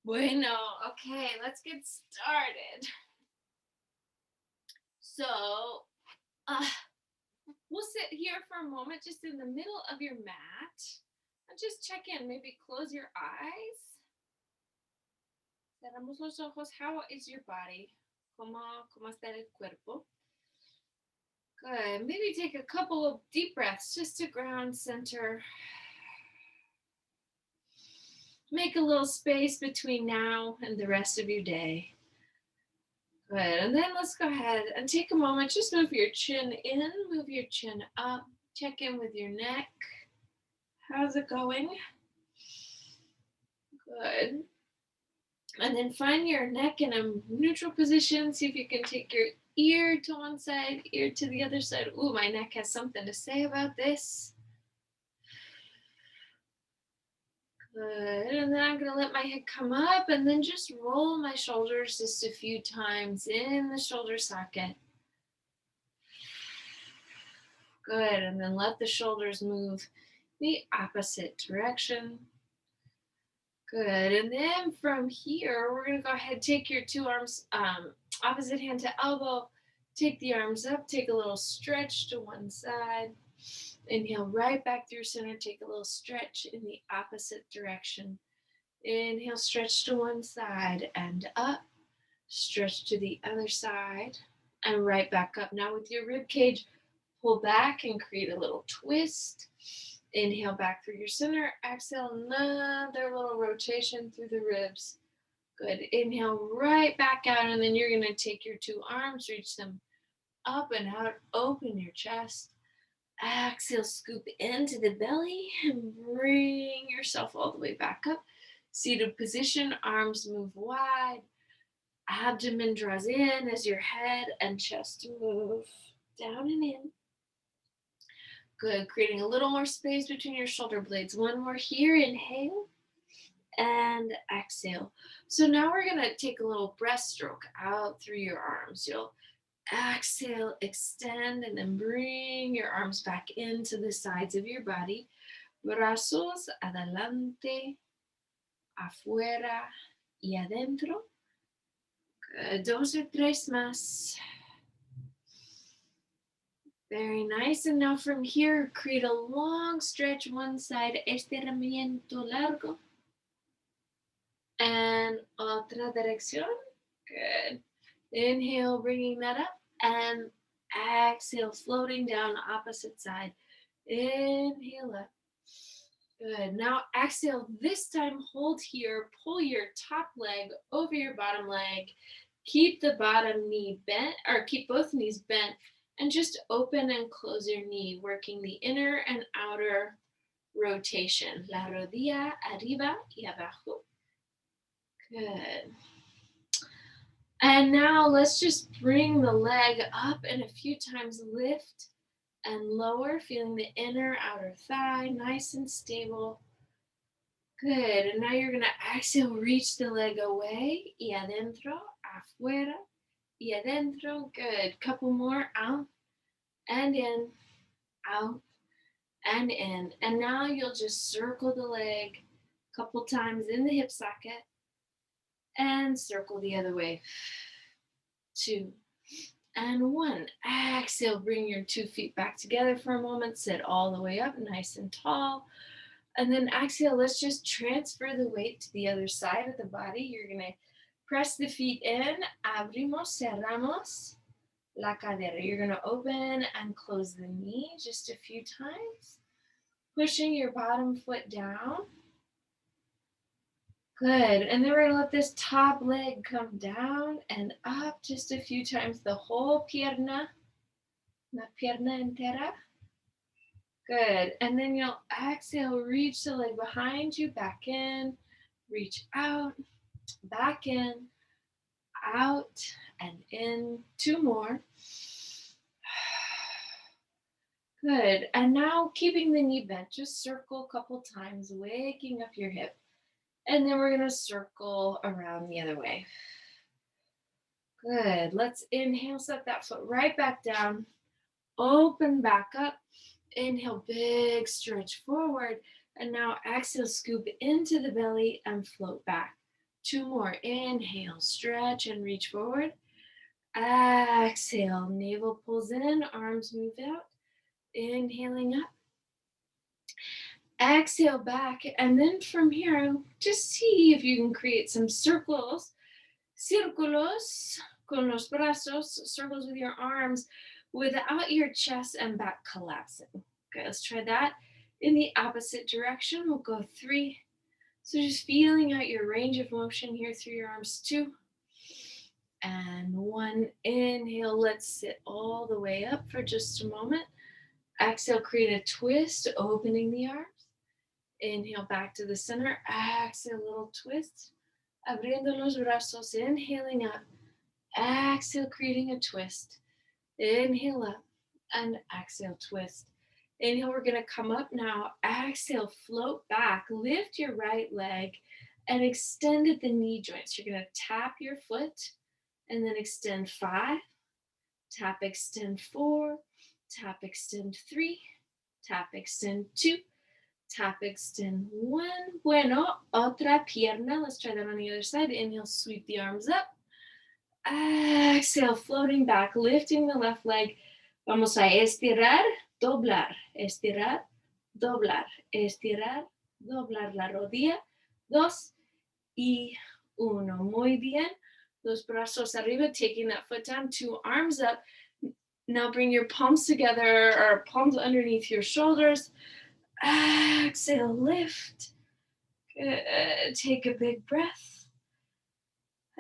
Bueno, okay, let's get started. So, uh, we'll sit here for a moment just in the middle of your mat and just check in. Maybe close your eyes. Cerramos los ojos. How is your body? ¿Cómo está el cuerpo? Good. Maybe take a couple of deep breaths just to ground center. Make a little space between now and the rest of your day. Good. And then let's go ahead and take a moment. Just move your chin in, move your chin up. Check in with your neck. How's it going? Good. And then find your neck in a neutral position. See if you can take your ear to one side, ear to the other side. Ooh, my neck has something to say about this. Good. And then I'm going to let my head come up and then just roll my shoulders just a few times in the shoulder socket. Good. And then let the shoulders move the opposite direction. Good. And then from here, we're going to go ahead and take your two arms, opposite hand to elbow. Take the arms up, take a little stretch to one side. Inhale right back through center, take a little stretch in the opposite direction. Inhale, stretch to one side and up. Stretch to the other side and right back up. Now with your rib cage, pull back and create a little twist. Inhale back through your center. Exhale, another little rotation through the ribs. Good. Inhale right back out, and then you're going to take your two arms, reach them up and out. Open your chest. Exhale, scoop into the belly and bring yourself all the way back up. Seated position, arms move wide. Abdomen draws in as your head and chest move down and in. Good. Creating a little more space between your shoulder blades. One more here. Inhale and exhale. So now we're going to take a little breaststroke out through your arms. You'll exhale, extend, and then bring your arms back into the sides of your body. Brazos adelante, afuera y adentro. Good. Dos o tres más. Very nice. And now from here, create a long stretch one side, estiramiento largo. And otra dirección. Good. Inhale, bringing that up. And exhale, floating down opposite side. Inhale up. Good. Now exhale. This time, hold here. Pull your top leg over your bottom leg. Keep the bottom knee bent, or keep both knees bent. And just open and close your knee, working the inner and outer rotation. La rodilla arriba y abajo. Good. And now let's just bring the leg up and a few times lift and lower, feeling the inner, outer thigh, nice and stable. Good. And now you're going to exhale, reach the leg away. Y adentro, afuera, y adentro. Good. Couple more. Out and in, out and in. And now you'll just circle the leg a couple times in the hip socket and circle the other way. 2 and 1. Exhale, bring your 2 feet back together for a moment. Sit all the way up, nice and tall. And then exhale, let's just transfer the weight to the other side of the body. You're going to press the feet in. Abrimos, cerramos la cadera. You're going to open and close the knee just a few times. Pushing your bottom foot down. Good. And then we're going to let this top leg come down and up just a few times. The whole pierna, la pierna entera. Good. And then you'll exhale, reach the leg behind you, back in, reach out, back in, out, and in. 2 more. Good. And now keeping the knee bent, just circle a couple times, waking up your hip. And then we're going to circle around the other way. Good. Let's inhale, set that foot right back down. Open back up. Inhale, big stretch forward. And now exhale, scoop into the belly and float back. 2 more. Inhale, stretch and reach forward. Exhale, navel pulls in, arms move out. Inhaling up. Exhale back. And then from here, just see if you can create some circles. Círculos con los brazos, circles with your arms without your chest and back collapsing. Okay, let's try that. In the opposite direction, we'll go 3. So just feeling out your range of motion here through your arms. 2 and 1. Inhale, let's sit all the way up for just a moment. Exhale, create a twist, opening the arms. Inhale, back to the center. Exhale, little twist. Abriendo los brazos, inhaling up. Exhale, creating a twist. Inhale up and exhale, twist. Inhale, we're going to come up now. Exhale, float back. Lift your right leg and extend at the knee joints. You're going to tap your foot and then extend 5. Tap, extend 4. Tap, extend 3. Tap, extend 2. Tap, extend 1. Bueno, otra pierna. Let's try that on the other side. Inhale, sweep the arms up. Exhale, floating back, lifting the left leg. Vamos a estirar, doblar, estirar, doblar, estirar, doblar la rodilla. 2 y 1. Muy bien. Los brazos arriba, taking that foot down, 2 arms up. Now bring your palms together or palms underneath your shoulders. Exhale, lift. Good. Take a big breath.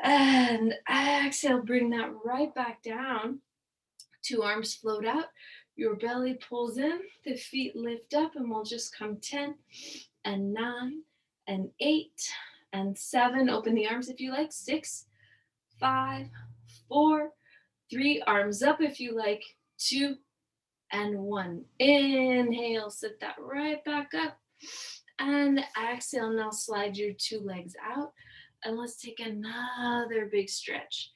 And exhale, bring that right back down. 2 arms float out. Your belly pulls in. The feet lift up, and we'll just come 10 and 9 and 8 and 7. Open the arms if you like. 6, 5, 4, 3. Arms up if you like. 2 and 1. Inhale, sit that right back up. And exhale, now slide your 2 legs out. And let's take another big stretch.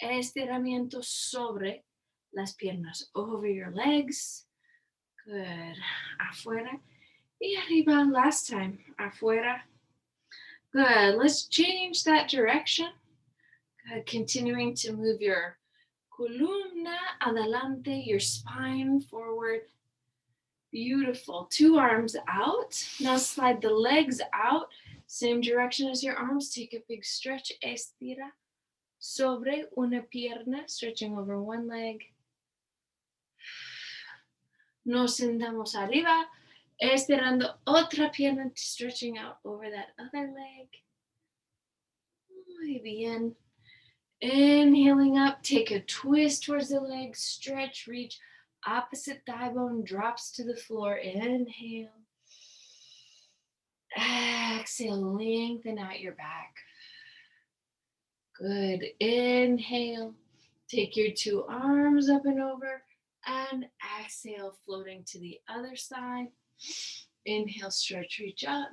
Estiramiento sobre las piernas, over your legs. Good. Afuera y arriba. Last time. Afuera. Good. Let's change that direction. Good. Continuing to move your columna adelante, your spine forward. Beautiful. 2 arms out. Now slide the legs out. Same direction as your arms. Take a big stretch. Estira sobre una pierna, stretching over one leg. Nos sentamos arriba, estirando otra pierna, stretching out over that other leg. Muy bien. Inhaling up, take a twist towards the leg, stretch, reach. Opposite thigh bone drops to the floor. Inhale. Exhale, lengthen out your back. Good. Inhale. Take your 2 arms up and over. And exhale, floating to the other side. Inhale, stretch, reach up.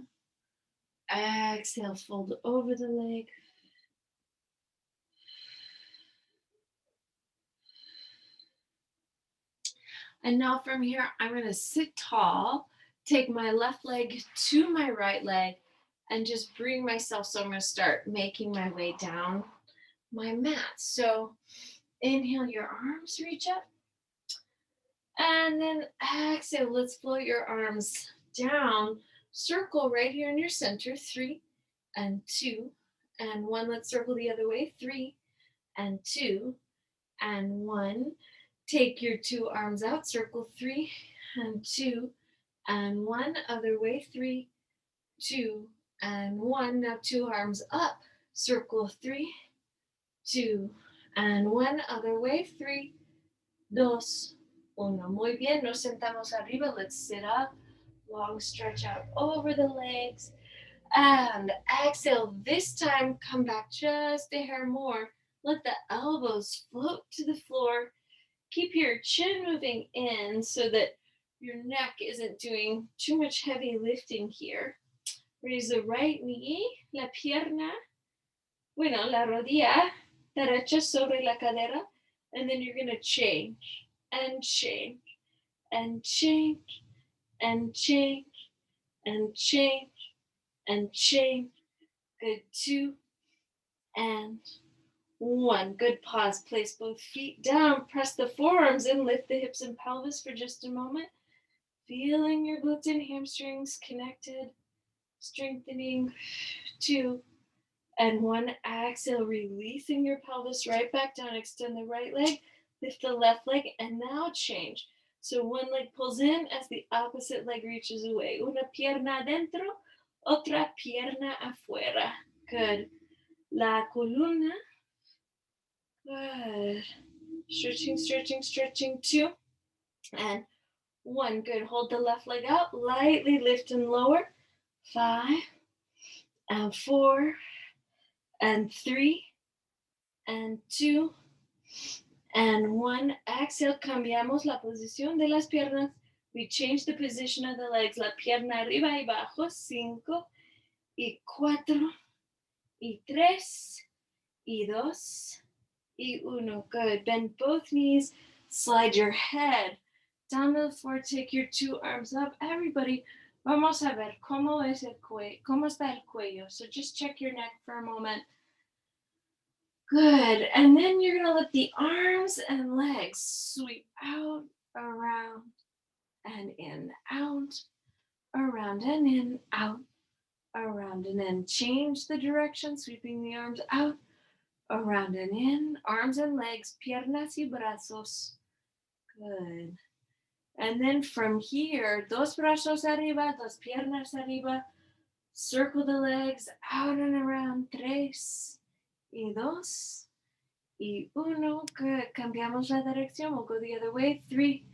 Exhale, fold over the leg. And now from here, I'm going to sit tall, take my left leg to my right leg, and just bring myself. So I'm going to start making my way down my mat. So inhale, your arms reach up. And then exhale, let's float your arms down. Circle right here in your center. 3 and 2 and 1. Let's circle the other way. 3 and 2 and 1. Take your 2 arms out. Circle 3 and 2 and 1. Other way. 3, 2 and 1. Now 2 arms up. Circle 3, 2 and 1. Other way. 3, 2, 1. Muy bien. Nos sentamos arriba. Let's sit up. Long stretch out over the legs. And exhale. This time, come back just a hair more. Let the elbows float to the floor. Keep your chin moving in so that your neck isn't doing too much heavy lifting here. Raise the right knee, la pierna, la rodilla derecha sobre la cadera, and then you're going to change and change and change and change and change and change. Good. 2 and one. Good. Pause. Place both feet down. Press the forearms and lift the hips and pelvis for just a moment. Feeling your glutes and hamstrings connected, strengthening. 2 and 1. Exhale, releasing your pelvis right back down. Extend the right leg, lift the left leg, and now change. So one leg pulls in as the opposite leg reaches away. Una pierna adentro, otra pierna afuera. Good. La columna. Good. Stretching, stretching, stretching. 2 and 1. Good. Hold the left leg out. Lightly lift and lower. 5 and 4 and 3 and 2 and 1. Exhale. Cambiamos la posición de las piernas. We change the position of the legs. La pierna arriba y abajo. 5 y 4 y 3 y 2 y 1. Good. Bend both knees. Slide your head down to the floor. Take your 2 arms up. Everybody, vamos a ver cómo es el cuello, cómo está el cuello. So just check your neck for a moment. Good. And then you're going to let the arms and legs sweep out, around, and in, out, around and in, out, around and in. Change the direction, sweeping the arms out, around and in, arms and legs, piernas y brazos. Good. And then from here, dos brazos arriba, dos piernas arriba. Circle the legs out and around. 3 y 2 y 1. Good. Cambiamos la dirección. We'll go the other way. 3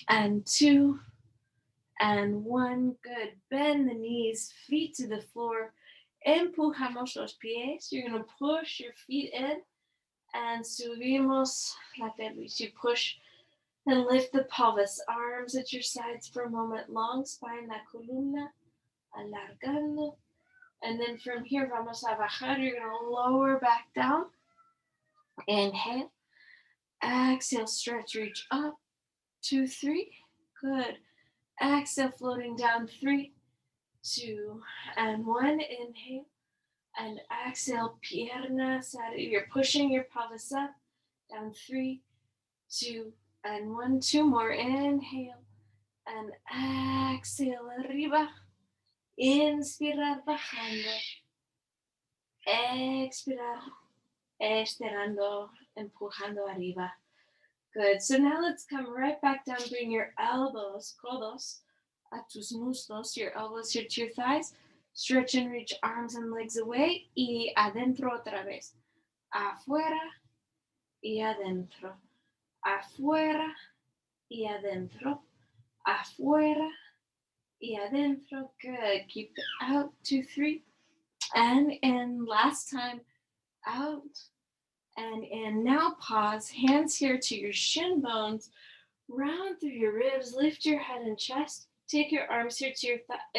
and 2 and 1. Good. Bend the knees, feet to the floor. Empujamos los pies. You're going to push your feet in and subimos la pelvis. You push and lift the pelvis. Arms at your sides for a moment. Long spine, la columna, alargando. And then from here, vamos a bajar. You're going to lower back down. Inhale. Exhale, stretch, reach up. 2, 3. Good. Exhale, floating down. 3, 2, and 1. Inhale. And exhale, piernas. You're pushing your pelvis up. Down. 3, 2, and 1. 2 more. Inhale. And exhale, arriba. Inspirar, bajando. Expirar, estirando, empujando arriba. Good. So now let's come right back down. Bring your elbows, codos, a tus muslos. Your elbows here to your thighs. Stretch and reach arms and legs away. Y adentro otra vez. Afuera y adentro. Afuera y adentro. Afuera y adentro. Good. Keep it out. 2, 3. And in. Last time. Out. And in. Now pause. Hands here to your shin bones. Round through your ribs. Lift your head and chest. Take your arms here to your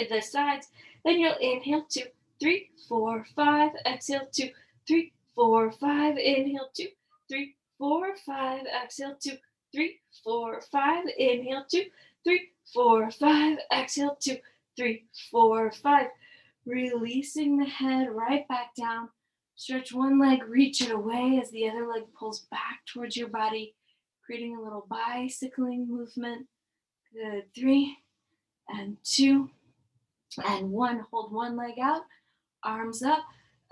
the sides. Then you'll inhale. 2, 3, 4, 5. Exhale. 2, 3, 4, 5. Inhale. 2, 3, 4, 5. Exhale. 2, 3, 4, 5. Inhale. 2, 3, 4, 5. Exhale. 2, 3, 4, 5. Releasing the head right back down. Stretch one leg, reach it away as the other leg pulls back towards your body, creating a little bicycling movement. Good. 3 and 2 and 1. Hold one leg out, arms up.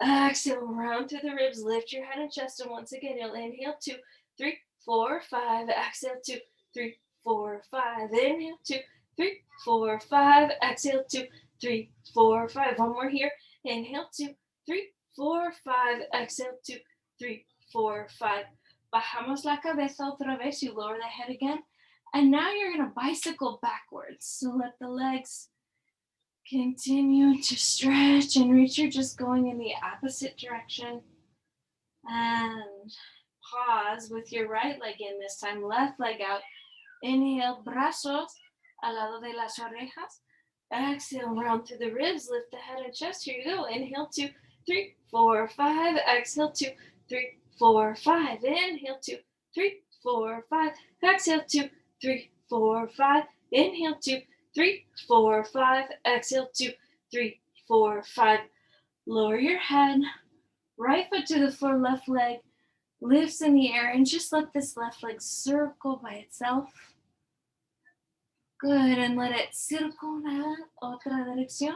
Exhale, round through the ribs, lift your head and chest. And once again, you'll inhale. 2, 3, 4, 5. Exhale. 2, 3, 4, 5. Inhale. 2, 3, 4, 5. Exhale. 2, 3, 4, 5. One more here. Inhale. 2, 3, 4, 5. Exhale. 2, 3, 4, 5. Bajamos la cabeza otra vez. You lower the head again. And now you're going to bicycle backwards. So let the legs continue to stretch and reach. You're just going in the opposite direction. And pause with your right leg in this time. Left leg out. Inhale, brazos al lado de las orejas. Exhale, round through the ribs. Lift the head and chest. Here you go. Inhale, 2, 3, 4, 5. Exhale, 2, 3, 4, 5. Inhale, 2, 3, 4, 5. Exhale, 2, 3, 4, 5. Inhale, 2, 3, 4, 5. Exhale, 2, 3, 4, 5. Lower your head. Right foot to the floor, left leg lifts in the air, and just let this left leg circle by itself. Good, and let it circular otra dirección.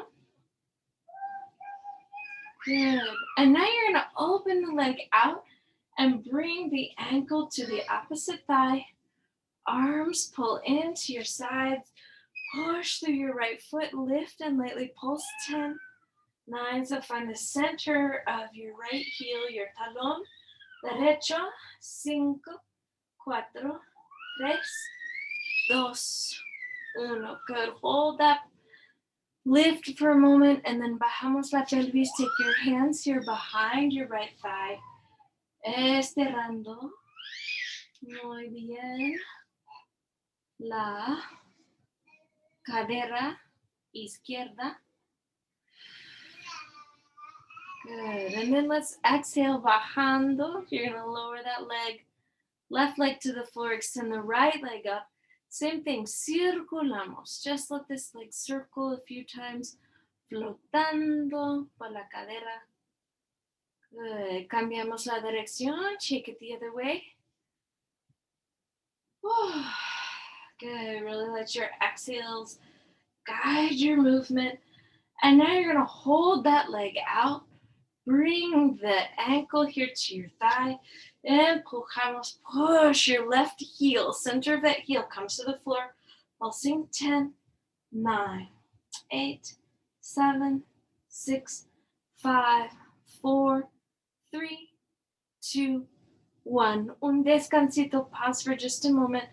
Good, and now you're gonna open the leg out and bring the ankle to the opposite thigh. Arms pull into your sides. Push through your right foot, lift and lightly pulse 10, 9. So find the center of your right heel, your talón derecho. 5, 4, 3, 2, 1. Good. Hold that. Lift for a moment and then bajamos la pelvis. Take your hands here behind your right thigh. Estirando. Muy bien. La cadera izquierda. Good. And then let's exhale, bajando. You're going to lower that leg, left leg to the floor, extend the right leg up. Same thing, circulamos. Just let this leg circle a few times, flotando por la cadera. Good. Cambiamos la dirección. Shake it the other way. Good. Really let your exhales guide your movement. And now you're going to hold that leg out. Bring the ankle here to your thigh. Empujamos. Push your left heel. Center of that heel comes to the floor. Pulsing 10, 9, 8, 7, 6, 5, 4, 3, 2, 1. Un descansito. Pause for just a moment.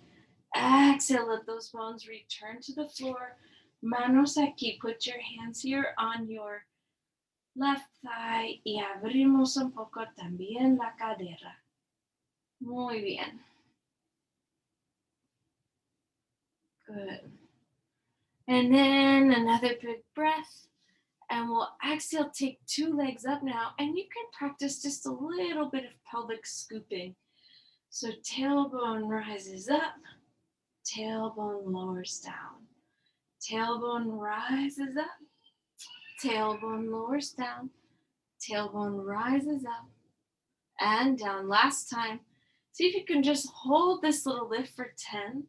Exhale. Let those bones return to the floor. Manos aquí. Put your hands here on your left thigh y abrimos un poco también la cadera. Muy bien. Good. And then another big breath. And we'll exhale, take 2 legs up now. And you can practice just a little bit of pelvic scooping. So tailbone rises up, tailbone lowers down. Tailbone rises up, tailbone lowers down, tailbone rises up and down. Last time. See if you can just hold this little lift for 10,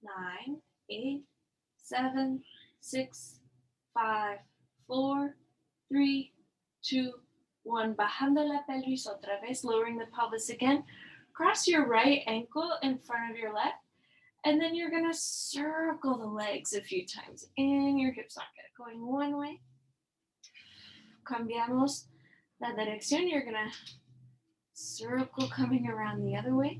9, 8, 7, 6, 5, 4, 3, 2, 1. Bajando la pelvis otra vez, lowering the pelvis again. Cross your right ankle in front of your left. And then you're going to circle the legs a few times. And your hips aren't going one way. Cambiamos la dirección. You're going to circle coming around the other way.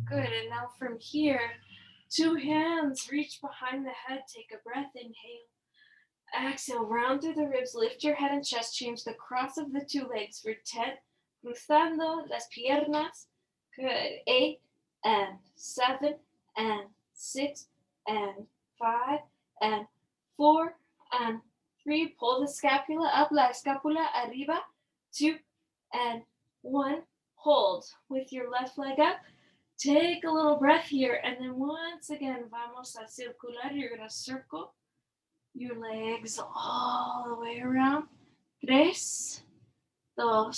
Good. And now from here, 2 hands reach behind the head. Take a breath. Inhale. Exhale. Round through the ribs. Lift your head and chest. Change the cross of the 2 legs for 10. Cruzando las piernas. Good. 8 and 7 and 6 and 5 and 4 and 3. Pull the scapula up. La escapula arriba. 2 and 1. Hold with your left leg up. Take a little breath here. And then once again, vamos a circular. You're going to circle your legs all the way around. 3, 2,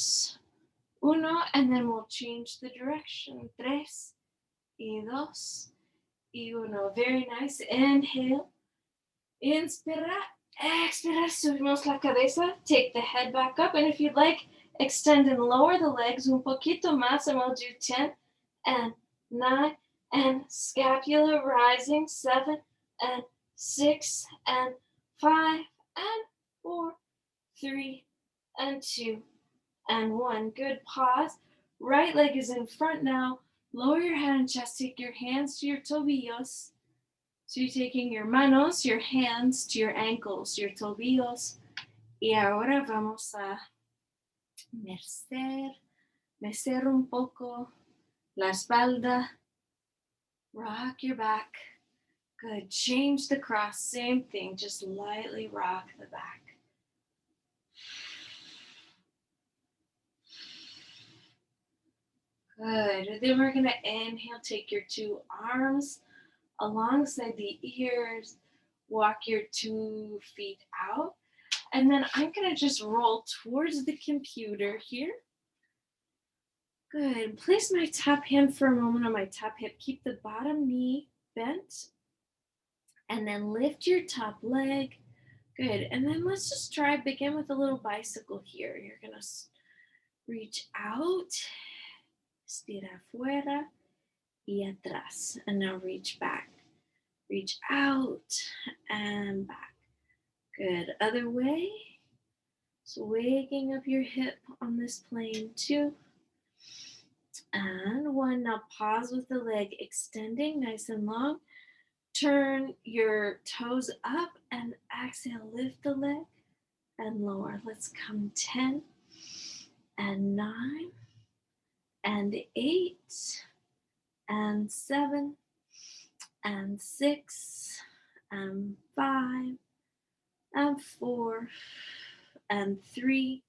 1. And then we'll change the direction. 3, y 2, y 1. Very nice. Inhale. Inspira. Expira. Subimos la cabeza. Take the head back up. And if you'd like, extend and lower the legs un poquito más. And we'll do 10 and 9 and scapula rising. 7 and 6 and 5 and 4, 3 and 2 and 1. Good. Pause. Right leg is in front now. Lower your head and chest. Take your hands to your tobillos. So you're taking your manos, your hands to your ankles, your tobillos. Y ahora vamos a mecer un poco la espalda. Rock your back. Good. Change the cross. Same thing. Just lightly rock the back. Good. Then we're going to inhale. Take your 2 arms alongside the ears. Walk your 2 feet out. And then I'm gonna just roll towards the computer here. Good. Place my top hand for a moment on my top hip. Keep the bottom knee bent. And then lift your top leg. Good. And then let's just try, begin with a little bicycle here. You're going to reach out, estira afuera y atrás. And now reach back. Reach out and back. Good. Other way. So waking up your hip on this plane. 2 and 1. Now pause with the leg extending nice and long. Turn your toes up and exhale. Lift the leg and lower. Let's come 10 and 9 and 8 and 7 and 6 and 5 and 4 and 3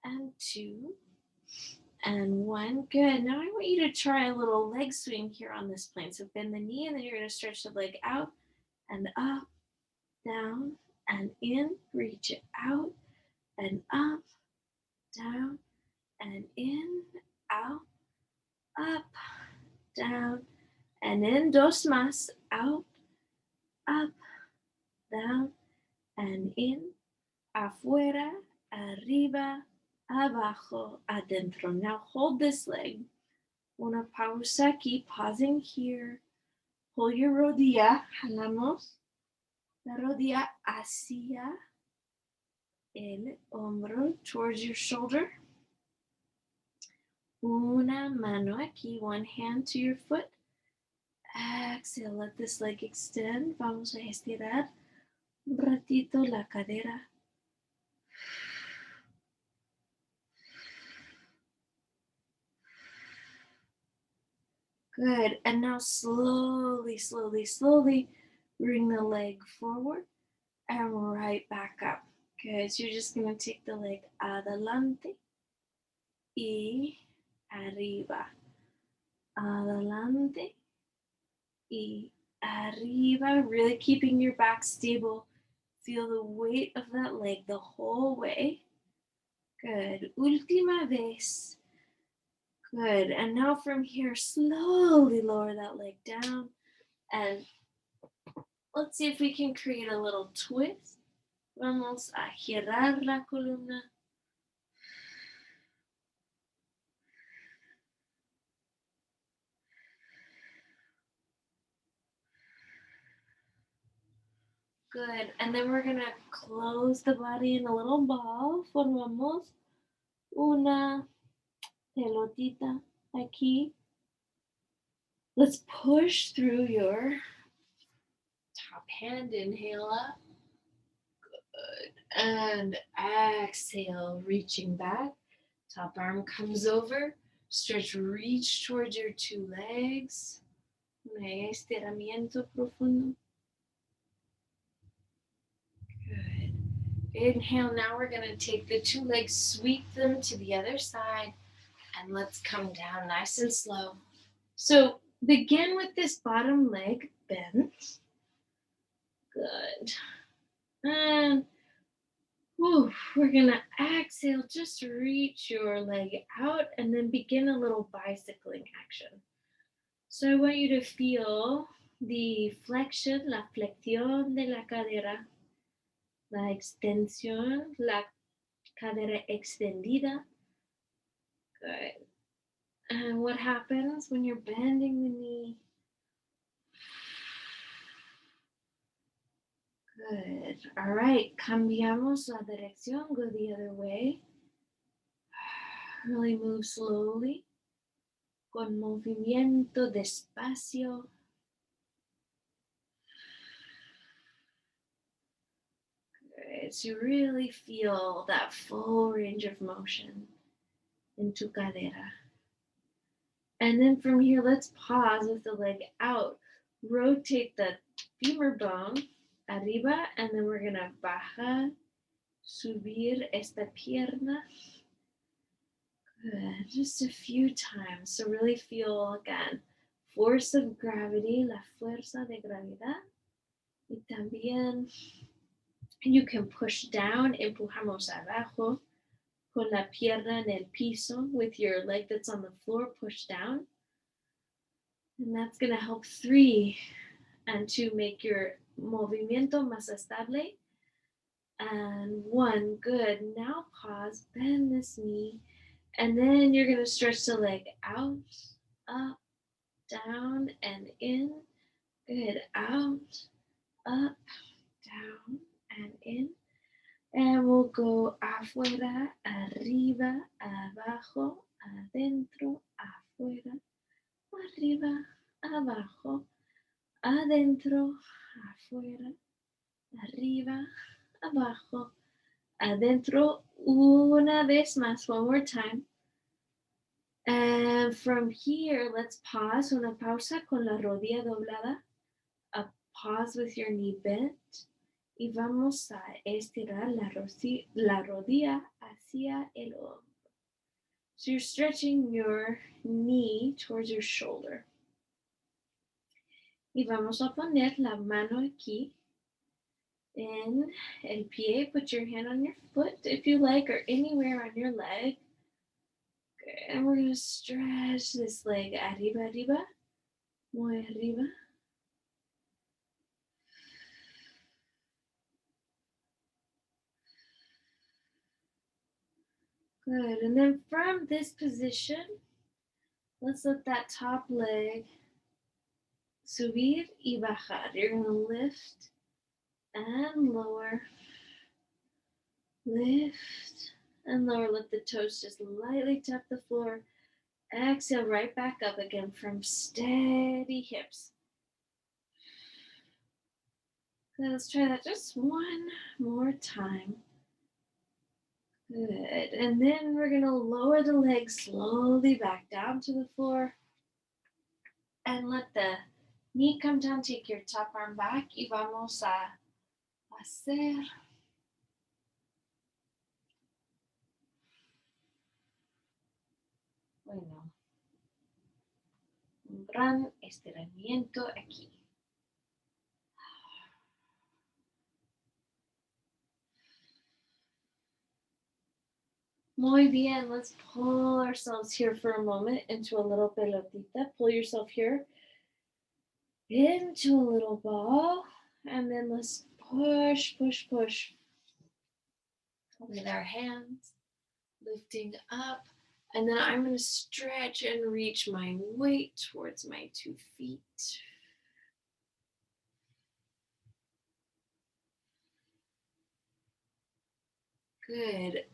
and 2 and 1. Good. Now I want you to try a little leg swing here on this plane. So bend the knee and then you're going to stretch the leg out and up, down and in. Reach it out and up, down and in, out, up, down and in. Dos más. Out, up, down and in, afuera, arriba, abajo, adentro. Now hold this leg. Una pausa aquí, pausing here. Hold your rodilla, jalamos la rodilla hacia el hombro, towards your shoulder. Una mano aquí, one hand to your foot. Exhale, let this leg extend. Vamos a estirar un ratito la cadera. Good. And now slowly, slowly, slowly bring the leg forward and right back up. Good. So you're just going to take the leg adelante y arriba. Adelante y arriba. Really keeping your back stable. Feel the weight of that leg the whole way. Good. Última vez. Good. And now from here, slowly lower that leg down. And let's see if we can create a little twist. Vamos a girar la columna. Good. And then we're going to close the body in a little ball. Formamos una pelotita aquí. Let's push through your top hand. Inhale up. Good. And exhale, reaching back. Top arm comes over. Stretch, reach towards your 2 legs. Un estiramiento profundo. Good. Inhale. Now we're going to take the 2 legs, sweep them to the other side, and let's come down nice and slow. So begin with this bottom leg bent. Good. And we're going to exhale. Just reach your leg out and then begin a little bicycling action. So I want you to feel the flexion, la flexión de la cadera, la extensión, la cadera extendida. Good. And what happens when you're bending the knee? Good. All right. Cambiamos la dirección. Go the other way. Really move slowly. Con movimiento despacio. Good. So you really feel that full range of motion in tu cadera. And then from here, let's pause with the leg out. Rotate the femur bone arriba, and then we're going to bajar, subir esta pierna. Good. Just a few times. So really feel, again, force of gravity, la fuerza de gravedad. Y también You can push down, empujamos abajo, con la pierna en el piso, with your leg that's on the floor, push down. And that's going to help 3 and 2 make your movimiento más estable. And 1, good. Now pause, bend this knee, and then you're going to stretch the leg out, up, down, and in. Good. Out, up, down, and in. And we'll go afuera, arriba, abajo, adentro, afuera, arriba, abajo, adentro, afuera, arriba, abajo, adentro. Una vez más, one more time. And from here, let's pause. Una pausa con la rodilla doblada. A pause with your knee bent. Y vamos a estirar la rodilla hacia el hombro. So you're stretching your knee towards your shoulder. Y vamos a poner la mano aquí in el pie. Put your hand on your foot if you like, or anywhere on your leg. Good. And we're going to stretch this leg arriba, arriba, muy arriba. Good. And then from this position, let's let that top leg subir y bajar. You're going to lift and lower. Lift and lower. Let the toes just lightly tap the floor. Exhale right back up again from steady hips. Good. Let's try that just one more time. Good. And then we're going to lower the legs slowly back down to the floor. And let the knee come down. Take your top arm back. Y vamos a hacer un gran estiramiento aquí. Muy bien, let's pull ourselves here for a moment into a little pelotita. Pull yourself here into a little ball, and then let's push, push, push with our hands, lifting up. And then I'm going to stretch and reach my weight towards my 2 feet. Good.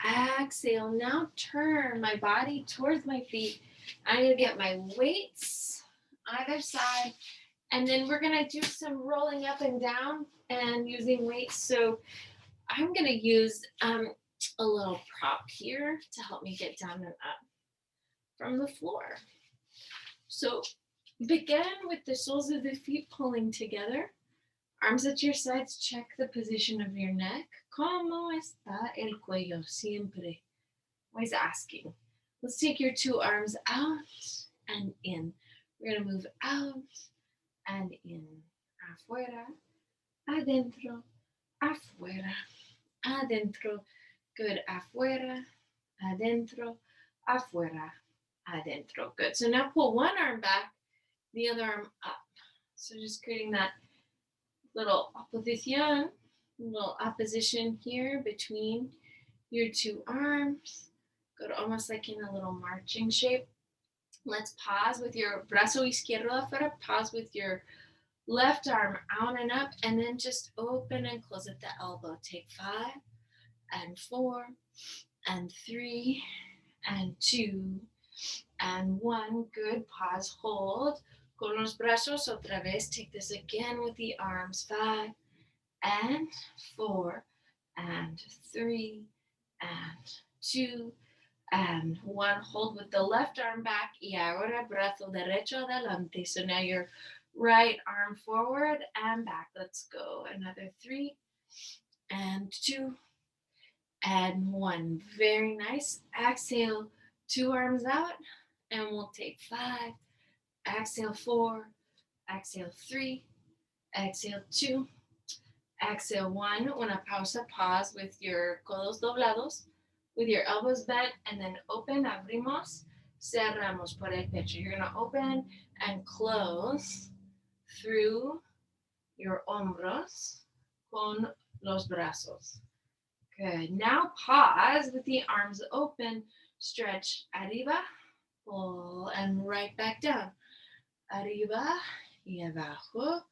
Exhale. Now turn my body towards my feet. I'm going to get my weights either side. And then we're going to do some rolling up and down and using weights. So I'm going to use a little prop here to help me get down and up from the floor. So begin with the soles of the feet pulling together. Arms at your sides, check the position of your neck. ¿Cómo está el cuello? Siempre. Always asking. Let's take your 2 arms out and in. We're going to move out and in. Afuera, adentro, afuera, adentro. Good. Afuera, adentro, afuera, adentro. Good. So now pull one arm back, the other arm up. So just creating that little opposition here between your 2 arms. Good. Almost like in a little marching shape. Let's pause with your brazo izquierdo afuera. Pause with your left arm out and up, and then just open and close at the elbow. Take 5 and 4 and 3 and 2 and 1. Good. Pause. Hold. Con los brazos otra vez. Take this again with the arms. 5 and 4 and 3 and 2 and 1. Hold with the left arm back. Y ahora brazo derecho adelante. So now your right arm forward and back. Let's go. Another 3 and 2 and 1. Very nice. Exhale, 2 arms out, and we'll take 5. Exhale, 4. Exhale, 3. Exhale, 2. Exhale, one. Una pausa, pause with your codos doblados, with your elbows bent, and then open, abrimos, cerramos por el pecho. You're going to open and close through your hombros con los brazos. Good. Now pause with the arms open. Stretch arriba, pull, and right back down. Arriba y abajo,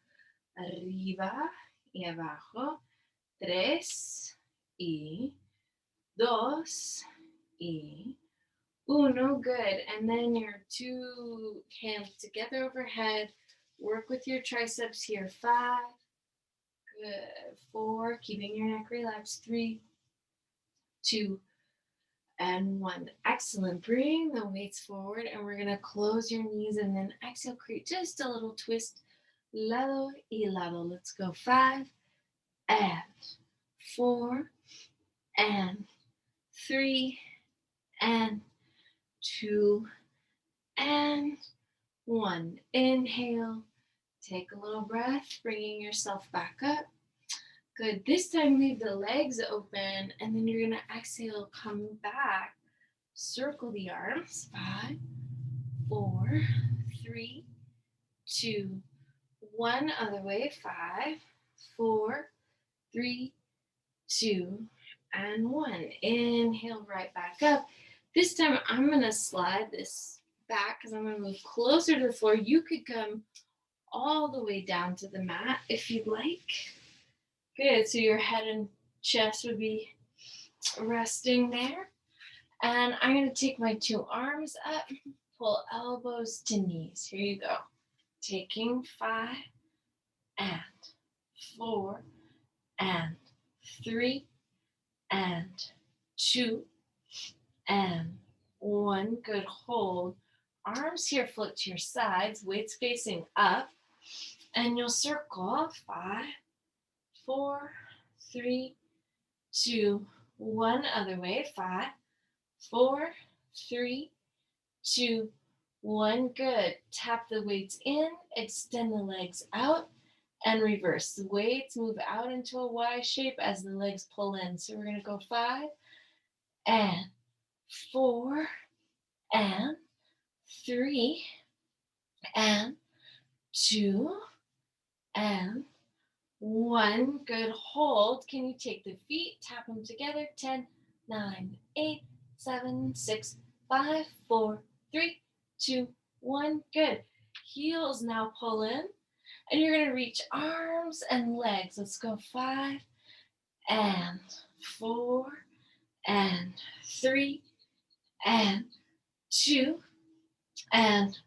arriba y abajo. 3 y 2 y 1. Good. And then your two hands together overhead. Work with your triceps here. 5. Good. 4. Keeping your neck relaxed. 3, 2, and 1. Excellent. Bring the weights forward and we're going to close your knees and then exhale, create just a little twist. Lado y lado. Let's go. 5 and 4 and 3 and 2 and 1. Inhale. Take a little breath, bringing yourself back up. Good. This time, leave the legs open, and then you're going to exhale, come back, circle the arms. 5, 4, 3, 2, 1. Other way. 5, 4, 3, 2, and 1. Inhale, right back up. This time, I'm going to slide this back because I'm going to move closer to the floor. You could come all the way down to the mat if you'd like. Good. So your head and chest would be resting there. And I'm going to take my two arms up, pull elbows to knees. Here you go. Taking 5 and 4 and 3 and 2 and 1. Good. Hold. Arms here flip to your sides, weights facing up. And you'll circle 5, 4, 3, 2, 1. Other way. 5, 4, 3, 2, 1. Good. Tap the weights in, extend the legs out, and reverse. The weights move out into a Y shape as the legs pull in. So we're going to go 5 and 4 and 3 and 2 and 1. Good. Hold. Can you take the feet, tap them together? 10, 9, 8, 7, 6, 5, 4, 3, 2, 1. Good. Heels now pull in, and you're going to reach arms and legs. Let's go. 5 and 4 and 3 and 2 and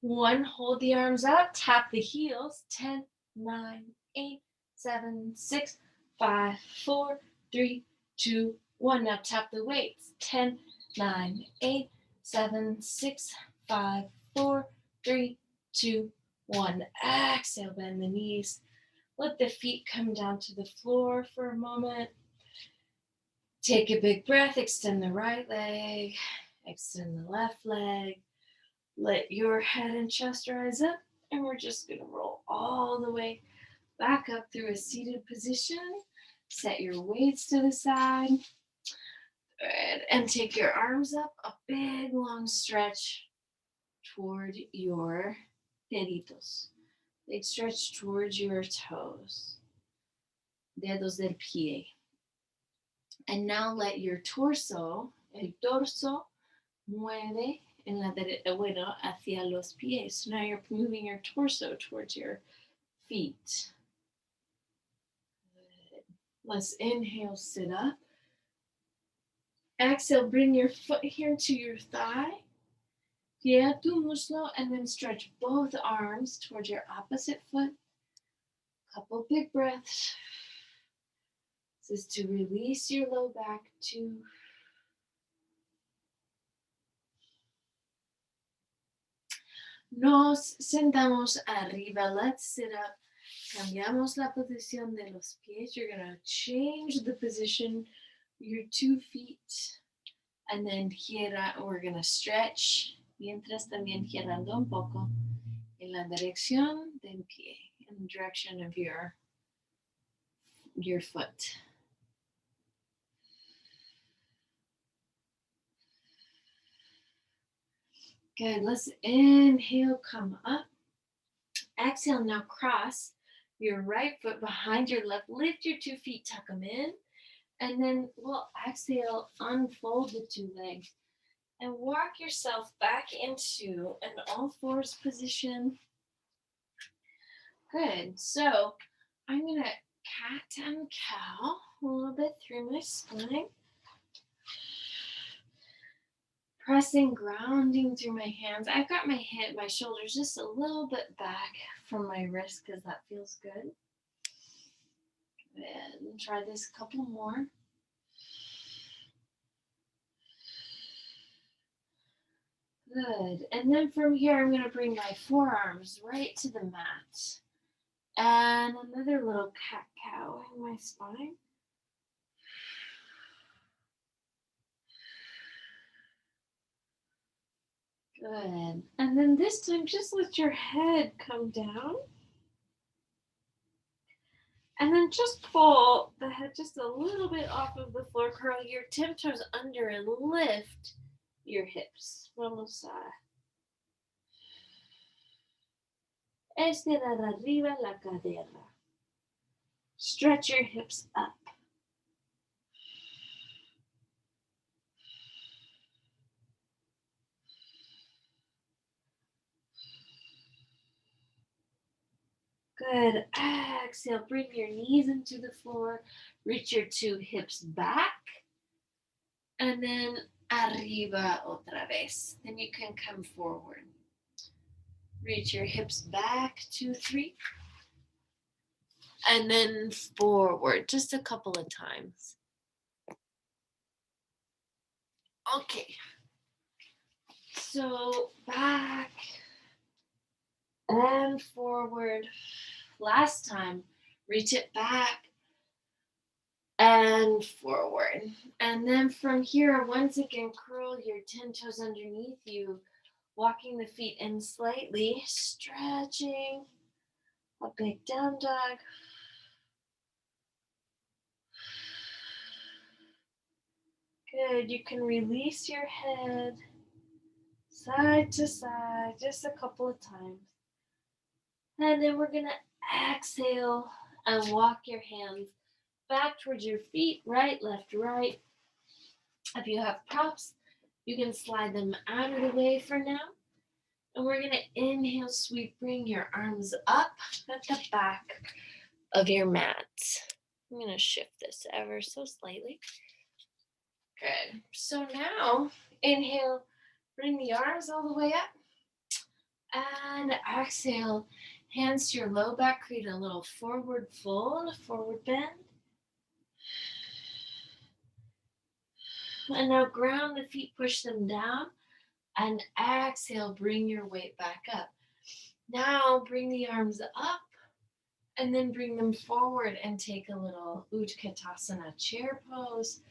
1. Hold the arms out. Tap the heels. 10, 9, 8, 7, 6, 5, 4, 3, 2, 1. Now tap the weights. 10, 9, 8, 7, 6, 5, 4, 3, 2, 1. Exhale, bend the knees. Let the feet come down to the floor for a moment. Take a big breath. Extend the right leg. Extend the left leg. Let your head and chest rise up. And we're just going to roll all the way back up through a seated position. Set your weights to the side. Good. And take your arms up. A big long stretch toward your deditos. Big stretch towards your toes. Dedos del pie. And now let your torso, el torso, mueve en la bueno, hacia los pies. So now you're moving your torso towards your feet. Good. Let's inhale, sit up. Exhale, bring your foot here to your thigh. Gira tu muslo and then stretch both arms towards your opposite foot. Couple big breaths. This is to release your low back too. Nos sentamos arriba. Let's sit up. Cambiamos la posición de los pies. You're going to change the position, your 2 feet. And then gira. We're going to stretch. Mientras también girando un poco en la dirección del pie. In the direction of your your foot. Good. Let's inhale, come up. Exhale, now cross your right foot behind your left. Lift your 2 feet, tuck them in. And then we'll exhale, unfold the 2 legs. And walk yourself back into an all fours position. Good. So I'm going to cat and cow a little bit through my spine. Pressing, grounding through my hands. I've got my shoulders just a little bit back from my wrist because that feels good. And try this a couple more. Good. And then from here, I'm going to bring my forearms right to the mat. And another little cat-cow in my spine. Good. And then this time, just let your head come down. And then just pull the head just a little bit off of the floor. Curl your tiptoes under and lift your hips. Vamos a estirar arriba la cadera. Stretch your hips up. Good. Exhale, bring your knees into the floor. Reach your 2 hips back. And then arriba otra vez. Then you can come forward. Reach your hips back, 2, 3. And then forward, just a couple of times. Okay. So back and forward. Last time, reach it back and forward. And then from here, once again, curl your 10 toes underneath you, walking the feet in slightly, stretching. A big down dog. Good. You can release your head side to side just a couple of times. And then we're going to exhale and walk your hands back towards your feet, right, left, right. If you have props, you can slide them out of the way for now. And we're going to inhale, sweep, bring your arms up at the back of your mat. I'm going to shift this ever so slightly. Good. So now, inhale, bring the arms all the way up. And exhale, hands to your low back, create a little forward fold, forward bend. And now ground the feet, push them down. And exhale, bring your weight back up. Now bring the arms up and then bring them forward and take a little Utkatasana chair pose,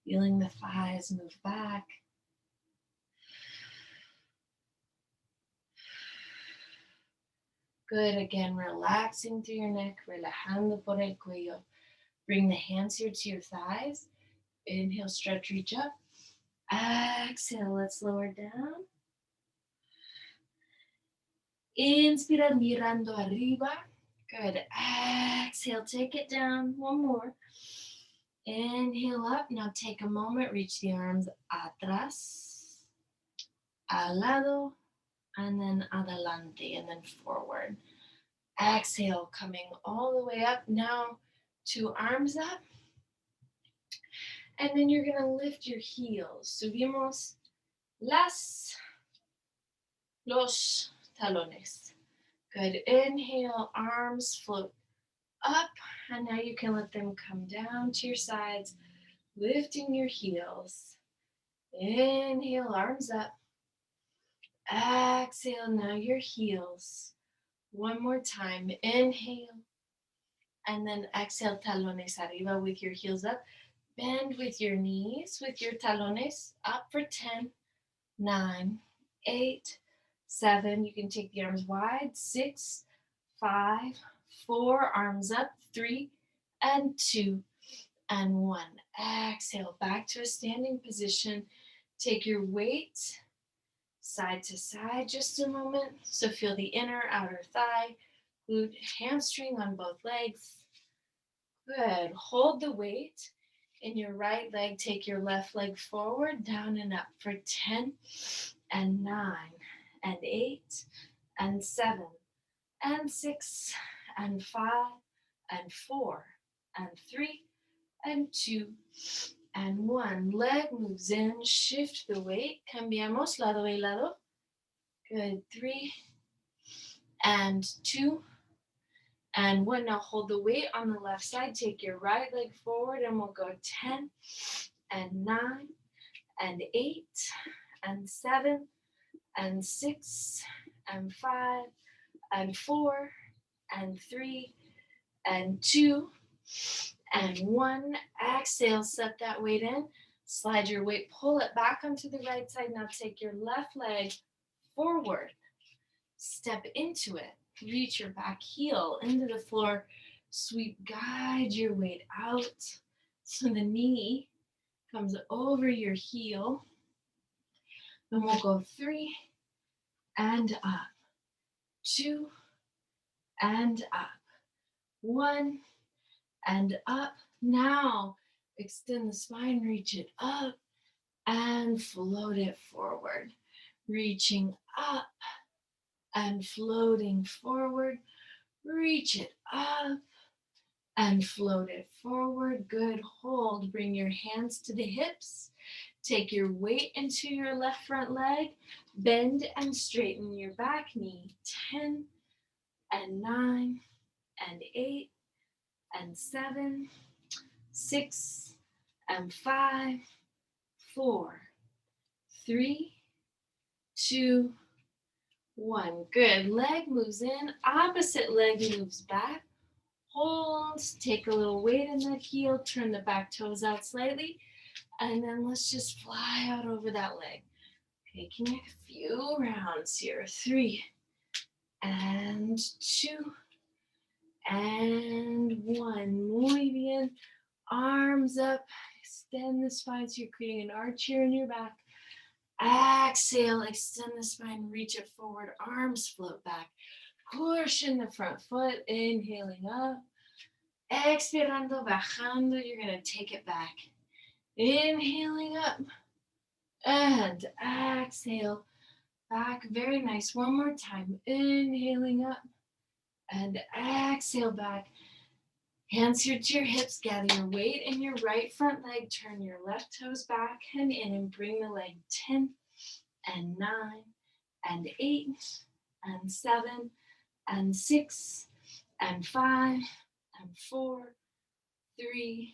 feeling the thighs move back. Good. Again, relaxing through your neck, relajando por el cuello. Bring the hands here to your thighs. Inhale, stretch, reach up. Exhale, let's lower down. Inspira, mirando arriba. Good. Exhale, take it down. One more. Inhale up. Now take a moment. Reach the arms atrás, al lado, and then adelante, and then forward. Exhale, coming all the way up. Now 2 arms up. And then you're going to lift your heels. Subimos los talones. Good. Inhale, arms float up. And now you can let them come down to your sides, lifting your heels. Inhale, arms up. Exhale, now your heels. One more time. Inhale. And then exhale, talones arriba with your heels up. Bend with your knees, with your talones up for 10, 9, 8, 7. You can take the arms wide. 6, 5, 4. Arms up. 3, and 2, and 1. Exhale, back to a standing position. Take your weight side to side just a moment. So feel the inner outer thigh, glute, hamstring on both legs. Good. Hold the weight in your right leg. Take your left leg forward, down and up for 10 and 9 and 8 and 7 and 6 and 5 and 4 and 3 and 2 and 1. Leg moves in, shift the weight. Cambiamos lado y lado. Good. 3 and 2 and 1. Now hold the weight on the left side. Take your right leg forward and we'll go 10 and 9 and 8 and 7 and 6 and 5 and 4 and 3 and 2 and 1. Exhale, set that weight in. Slide your weight, pull it back onto the right side. Now take your left leg forward. Step into it. Reach your back heel into the floor. Sweep, guide your weight out. So the knee comes over your heel. Then we'll go 3 and up, 2 and up, 1 and up. Now extend the spine, reach it up and float it forward. Reaching up and floating forward. Reach it up and float it forward. Good. Hold. Bring your hands to the hips. Take your weight into your left front leg. Bend and straighten your back knee. 10 and 9 and 8 and 7, 6 and 5, 4, 3, 2, 1. Good. Leg moves in. Opposite leg moves back. Hold. Take a little weight in that heel. Turn the back toes out slightly. And then let's just fly out over that leg. Taking a few rounds here. 3 and 2 and 1. Muy bien. Arms up. Extend the spine so you're creating an arch here in your back. Exhale, extend the spine, reach it forward. Arms float back. Push in the front foot. Inhaling up. Expirando, bajando. You're going to take it back. Inhaling up. And exhale. Back. Very nice. One more time. Inhaling up. And exhale back. Hands here to your hips. Gather your weight in your right front leg. Turn your left toes back and in and bring the leg 10 and 9 and 8 and 7 and 6 and 5 and 4, 3,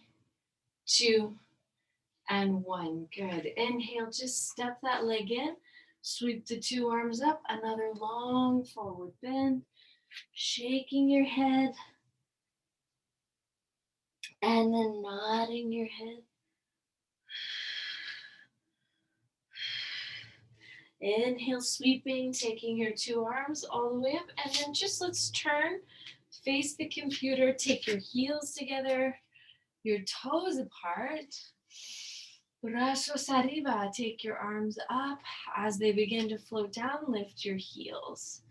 2, and 1. Good. Inhale, just step that leg in. Sweep the 2 arms up. Another long forward bend. Shaking your head. And then nodding your head. Inhale, sweeping, taking your 2 arms all the way up. And then just let's turn, face the computer, take your heels together, your toes apart. Brazos arriba, take your arms up. As they begin to float down, lift your heels.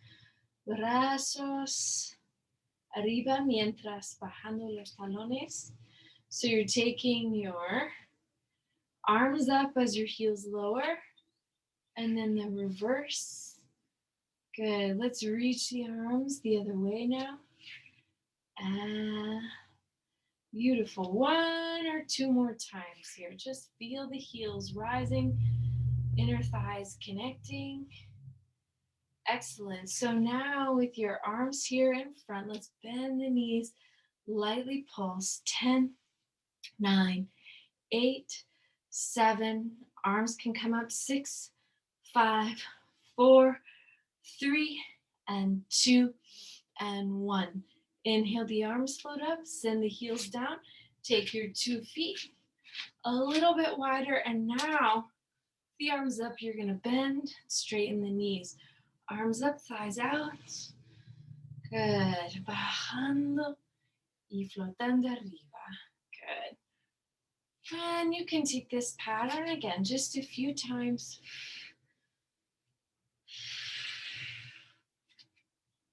Brazos arriba mientras bajando los talones. So you're taking your arms up as your heels lower, and then the reverse. Good. Let's reach the arms the other way now. Beautiful. 1 or 2 more times here. Just feel the heels rising, inner thighs connecting. Excellent. So now with your arms here in front, let's bend the knees, lightly pulse. 10, 9, 8, 7. Arms can come up. 6, 5, 4, 3, and 2, and 1. Inhale, the arms float up. Send the heels down. Take your 2 feet a little bit wider. And now, the arms up, you're going to bend, straighten the knees. Arms up, thighs out. Good. Bajando y flotando arriba. Good. And you can take this pattern again just a few times.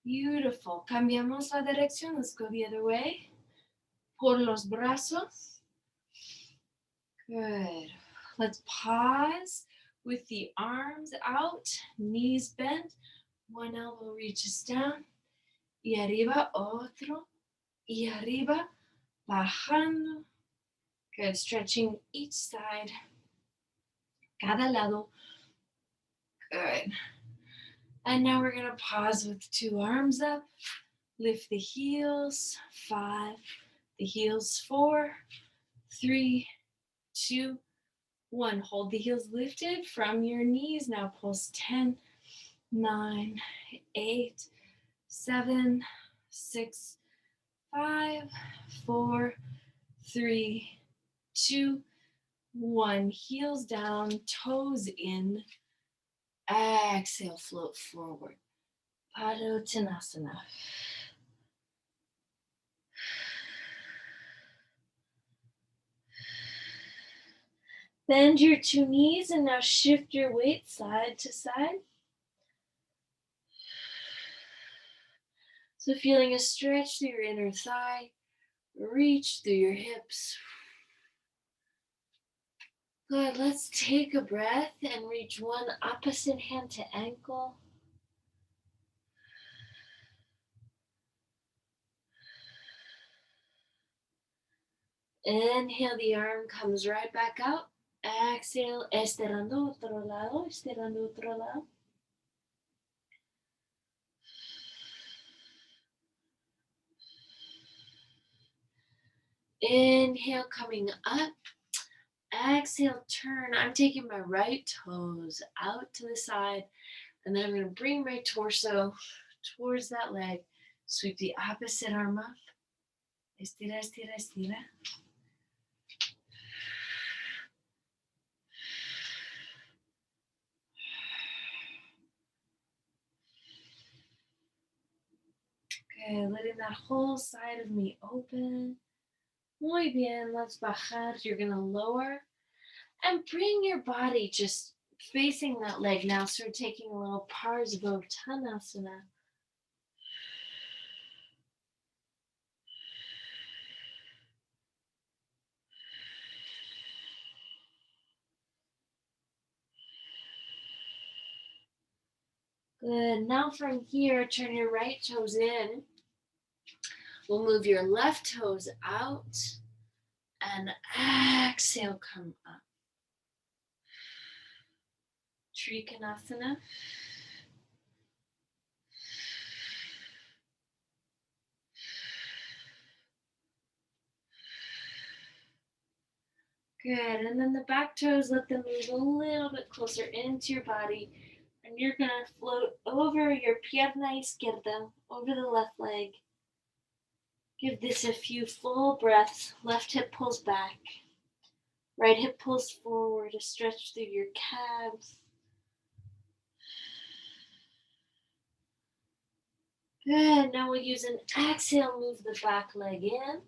Beautiful. Cambiamos la dirección. Let's go the other way. Por los brazos. Good. Let's pause with the arms out, knees bent. One elbow reaches down. Y arriba, otro. Y arriba, bajando. Good. Stretching each side. Cada lado. Good. And now we're going to pause with 2 arms up. Lift the heels. 5. The heels. 4, 3, 2, 1. Hold the heels lifted from your knees. Now pulse 10, 9, 8, 7, 6, 5, 4, 3, 2, 1. Heels down, toes in. Exhale, float forward. Padottanasana. Bend your 2 knees and now shift your weight side to side. So feeling a stretch through your inner thigh, reach through your hips. Good, let's take a breath and reach one opposite hand to ankle. Inhale, the arm comes right back out. Exhale, estirando otro lado, estirando otro lado. Inhale, coming up. Exhale, turn. I'm taking my right toes out to the side, and then I'm going to bring my torso towards that leg. Sweep the opposite arm up. Estira, estira, estira. Okay, letting that whole side of me open. Muy bien, let's bajar. You're going to lower and bring your body just facing that leg now. So we're taking a little Parsvottanasana. Good. Now from here, turn your right toes in. We'll move your left toes out and exhale, come up. Trikonasana. Good. And then the back toes, let them move a little bit closer into your body. And you're going to float over your pierna izquierda, over the left leg. Give this a few full breaths. Left hip pulls back. Right hip pulls forward to stretch through your calves. Good. Now we'll use an exhale, move the back leg in.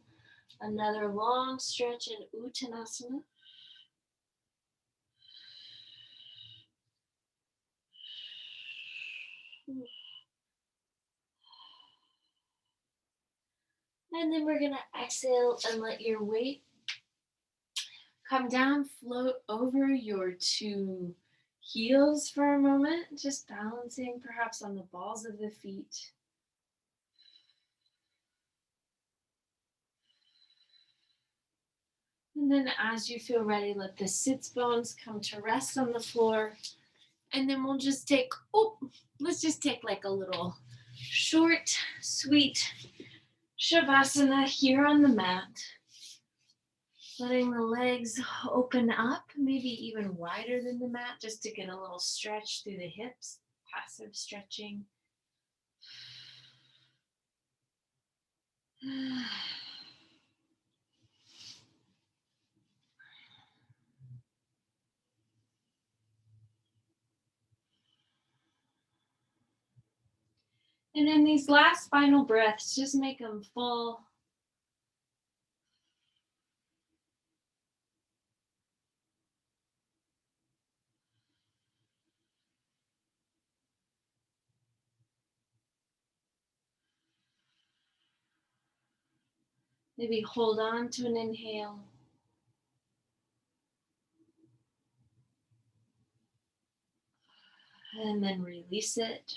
Another long stretch in Uttanasana. And then we're going to exhale and let your weight come down, float over your 2 heels for a moment, just balancing perhaps on the balls of the feet. And then as you feel ready, let the sits bones come to rest on the floor. And then we'll just take, let's just take like a little short, sweet Shavasana here on the mat. Letting the legs open up, maybe even wider than the mat, just to get a little stretch through the hips, passive stretching. And in these last final breaths, just make them full. Maybe hold on to an inhale. And then release it.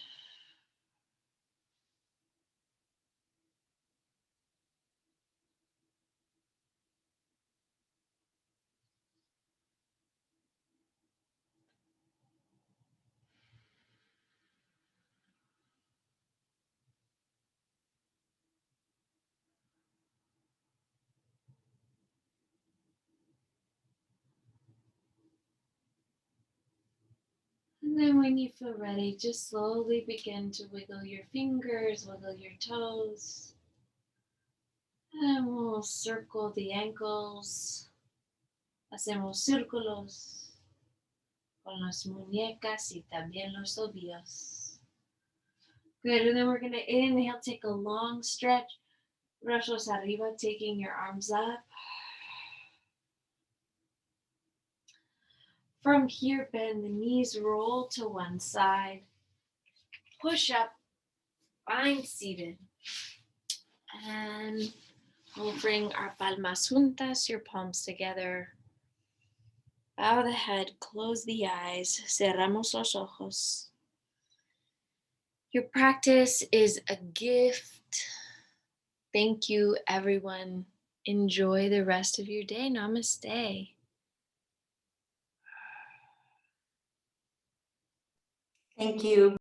And then when you feel ready, just slowly begin to wiggle your fingers, wiggle your toes. And we'll circle the ankles. Hacemos círculos con las muñecas y también los tobillos. Good. And then we're going to inhale, take a long stretch. Brazos arriba, taking your arms up. From here, bend the knees, roll to one side. Push up, find seated. And we'll bring our palmas juntas, your palms together. Bow the head, close the eyes, cerramos los ojos. Your practice is a gift. Thank you, everyone. Enjoy the rest of your day. Namaste. Thank you.